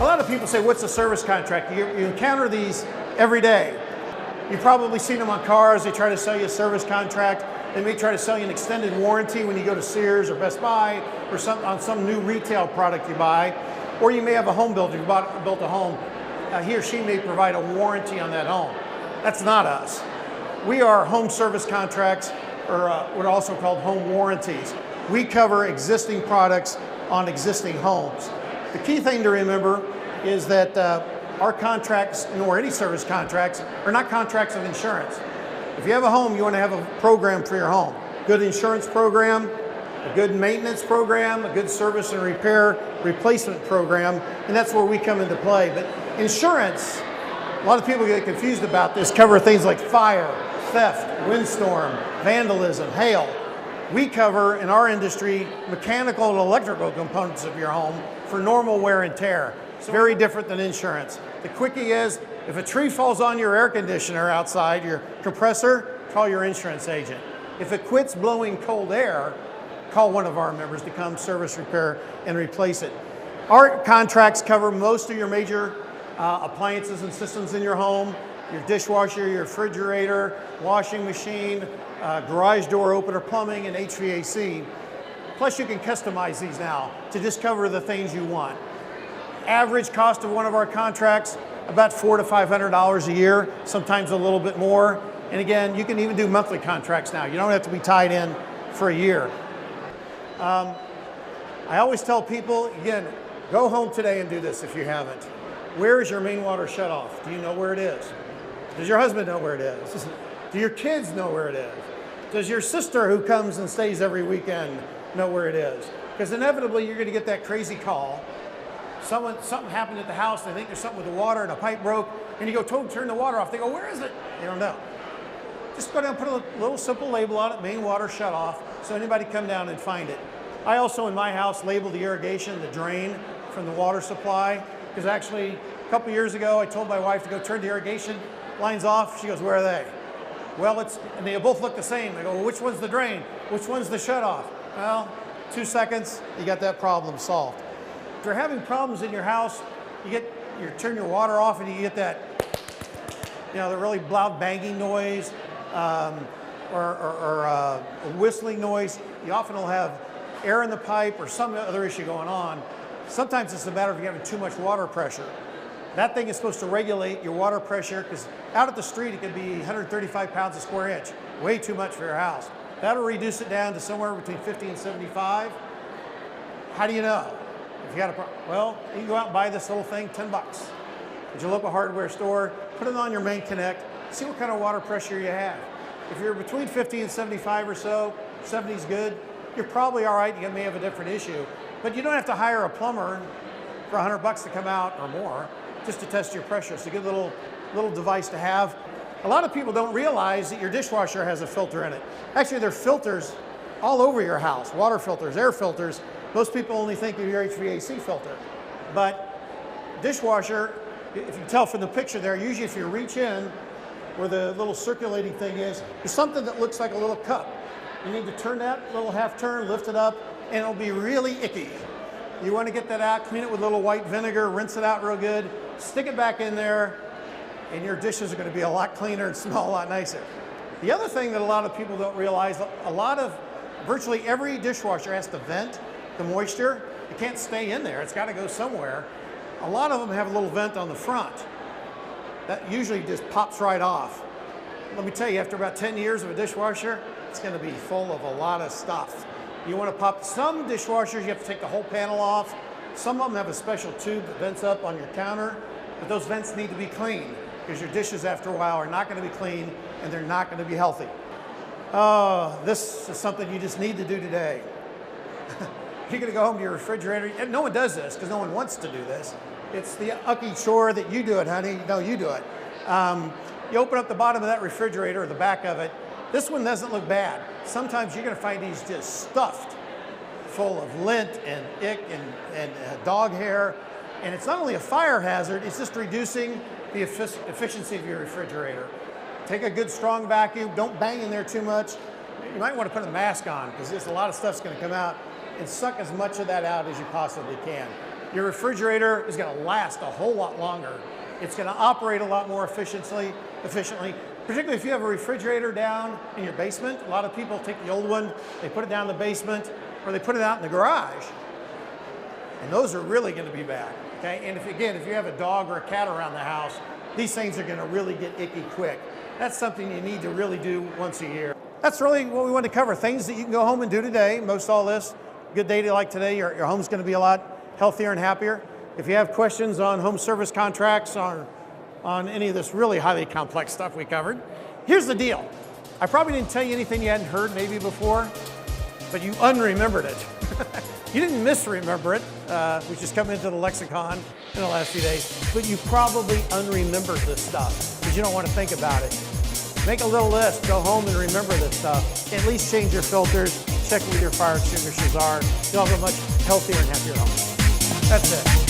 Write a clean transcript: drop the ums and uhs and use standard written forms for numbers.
A lot of people say, what's a service contract? You encounter these every day. You've probably seen them on cars. They try to sell you a service contract. They may try to sell you an extended warranty when you go to Sears or Best Buy or on some new retail product you buy. Or you may have a home builder who built a home. He or she may provide a warranty on that home. That's not us. We are home service contracts, or what are also called home warranties. We cover existing products on existing homes. The key thing to remember is that our contracts, nor any service contracts, are not contracts of insurance. If you have a home, you want to have a program for your home. Good insurance program, a good maintenance program, a good service and repair replacement program, and that's where we come into play. But insurance, a lot of people get confused about this, cover things like fire, theft, windstorm, vandalism, hail. We cover, in our industry, mechanical and electrical components of your home for normal wear and tear. It's very different than insurance. The quickie is, if a tree falls on your air conditioner outside, your compressor, call your insurance agent. If it quits blowing cold air, call one of our members to come service, repair, and replace it. Our contracts cover most of your major appliances and systems in your home, your dishwasher, your refrigerator, washing machine, garage door opener, plumbing, and HVAC. Plus you can customize these now to just cover the things you want. Average cost of one of our contracts, about $400 to $500 a year, sometimes a little bit more. And again, you can even do monthly contracts now. You don't have to be tied in for a year. I always tell people, again, go home today and do this if you haven't. Where is your main water shutoff? Do you know where it is? Does your husband know where it is? Do your kids know where it is? Does your sister who comes and stays every weekend know where it is? Because inevitably you're going to get that crazy call. Something happened at the house, they think there's something with the water and a pipe broke, and you go, turn the water off. They go, where is it? You don't know. Just go down and put a little simple label on it, main water shut off, so anybody come down and find it. I also, in my house, label the irrigation, the drain from the water supply, because actually a couple years ago I told my wife to go turn the irrigation lines off. She goes, where are they? Well, and they both look the same. I go, well, which one's the drain? Which one's the shut off? Well, 2 seconds, you got that problem solved. If you're having problems in your house, you turn your water off and you get that, the really loud banging noise or a whistling noise. You often will have air in the pipe or some other issue going on. Sometimes it's a matter of you having too much water pressure. That thing is supposed to regulate your water pressure, because out at the street it could be 135 pounds a square inch, way too much for your house. That'll reduce it down to somewhere between 50 and 75. How do you know? If you got a problem, well, you can go out and buy this little thing, $10 at your local hardware store, put it on your main connect, see what kind of water pressure you have. If you're between 50 and 75 or so, 70 is good, you're probably all right. You may have a different issue, but you don't have to hire a plumber for $100 to come out or more just to test your pressure. It's a good little device to have. A lot of people don't realize that your dishwasher has a filter in it. Actually, there are filters all over your house, water filters, air filters. Most people only think of your HVAC filter. But dishwasher, if you tell from the picture there, usually if you reach in where the little circulating thing is, there's something that looks like a little cup. You need to turn that little half turn, lift it up, and it'll be really icky. You want to get that out, clean it with a little white vinegar, rinse it out real good, stick it back in there, and your dishes are going to be a lot cleaner and smell a lot nicer. The other thing that a lot of people don't realize, virtually every dishwasher has to vent the moisture. It can't stay in there. It's got to go somewhere. A lot of them have a little vent on the front. That usually just pops right off. Let me tell you, after about 10 years of a dishwasher, it's going to be full of a lot of stuff. You want to pop some dishwashers, you have to take the whole panel off. Some of them have a special tube that vents up on your counter, but those vents need to be clean, because your dishes after a while are not going to be clean and they're not going to be healthy. Oh, this is something you just need to do today. You're going to go home to your refrigerator, and no one does this because no one wants to do this. It's the ucky chore that you do it, honey. No, you do it. You open up the bottom of that refrigerator, or the back of it. This one doesn't look bad. Sometimes you're going to find these just stuffed full of lint and ick and dog hair. And it's not only a fire hazard, it's just reducing the efficiency of your refrigerator. Take a good strong vacuum. Don't bang in there too much. You might want to put a mask on, because there's a lot of stuff's going to come out, and suck as much of that out as you possibly can. Your refrigerator is going to last a whole lot longer. It's going to operate a lot more efficiently, particularly if you have a refrigerator down in your basement. A lot of people take the old one, they put it down in the basement, or they put it out in the garage. And those are really going to be bad, okay? And if you have a dog or a cat around the house, these things are going to really get icky quick. That's something you need to really do once a year. That's really what we want to cover, things that you can go home and do today. Most all this, good day like today, your home's going to be a lot healthier and happier. If you have questions on home service contracts, on any of this really highly complex stuff we covered, here's the deal. I probably didn't tell you anything you hadn't heard maybe before, but you unremembered it. You didn't misremember it, which is coming into the lexicon in the last few days, but you probably unremembered this stuff because you don't want to think about it. Make a little list, go home and remember this stuff. At least change your filters, check where your fire extinguishers are. You'll have a much healthier and happier home. That's it.